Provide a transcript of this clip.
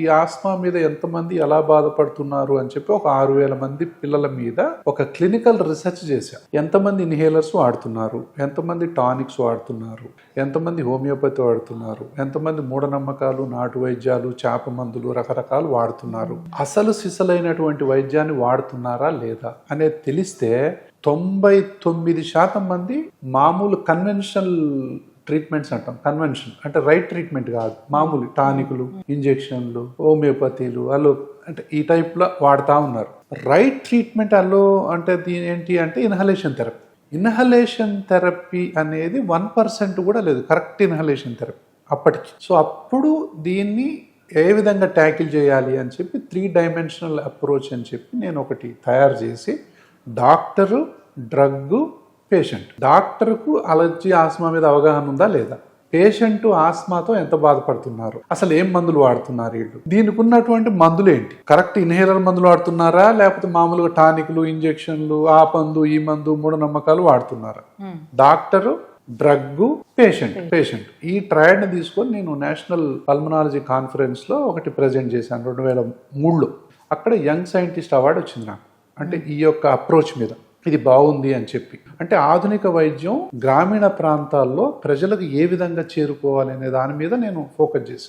ఈ ఆస్మా మీద ఎంతమంది ఎలా బాధపడుతున్నారు అని చెప్పి ఒక 6,000 మంది పిల్లల మీద ఒక క్లినికల్ రీసెర్చ్ చేశాం. ఎంతమంది ఇన్హేలర్స్ వాడుతున్నారు, ఎంతమంది టానిక్స్ వాడుతున్నారు, ఎంతమంది హోమియోపతి వాడుతున్నారు, ఎంతమంది మూఢనమ్మకాలు, నాటు వైద్యాలు, చేప మందులు రకరకాలు వాడుతున్నారు, అసలు సిసలైనటువంటి వైద్యాన్ని వాడుతున్నారా లేదా అనేది తెలిస్తే 99% మంది మామూలు కన్వెన్షనల్ ట్రీట్మెంట్స్ అంటాం. కన్వెన్షన్ అంటే రైట్ ట్రీట్మెంట్ కాదు, మామూలు టానిక్లు, ఇంజెక్షన్లు, హోమియోపతిలు అలో అంటే ఈ టైప్లో వాడుతూ ఉన్నారు. రైట్ ట్రీట్మెంట్ అలో అంటే దీని ఏంటి అంటే ఇన్హలేషన్ థెరపీ. ఇన్హలేషన్ థెరపీ అనేది 1% కూడా లేదు, కరెక్ట్ ఇన్హలేషన్ థెరపీ అప్పటికి. సో అప్పుడు దీన్ని ఏ విధంగా ట్యాకిల్ చేయాలి అని చెప్పి 3 డైమెన్షనల్ అప్రోచ్ అని చెప్పి నేను ఒకటి తయారు చేసి, డాక్టరు, డ్రగ్గు, పేషెంట్. డాక్టర్కు అలర్జీ ఆస్మా మీద అవగాహన ఉందా లేదా, పేషెంట్ ఆస్మాతో ఎంత బాధపడుతున్నారు, అసలు ఏం మందులు వాడుతున్నారు వీళ్ళు, దీనికి ఉన్నటువంటి మందులు ఏంటి, కరెక్ట్ ఇన్హేలర్ మందులు వాడుతున్నారా లేకపోతే మామూలుగా టానిక్లు, ఇంజెక్షన్లు, ఆ మందు ఈ మందు, మూఢనమ్మకాలు వాడుతున్నారా. డాక్టరు, డ్రగ్గు, పేషెంట్ ఈ ట్రయడ్ ని తీసుకొని నేను నేషనల్ పల్మనాలజీ కాన్ఫరెన్స్ లో ఒకటి ప్రజెంట్ చేశాను 2003లో. అక్కడ యంగ్ సైంటిస్ట్ అవార్డు వచ్చింది నాకు. అంటే ఈ యొక్క అప్రోచ్ మీద ఇది బాగుంది అని చెప్పి. అంటే ఆధునిక వైద్యం గ్రామీణ ప్రాంతాల్లో ప్రజలకు ఏ విధంగా చేరుకోవాలి అనే దాని మీద నేను ఫోకస్ చేశాను.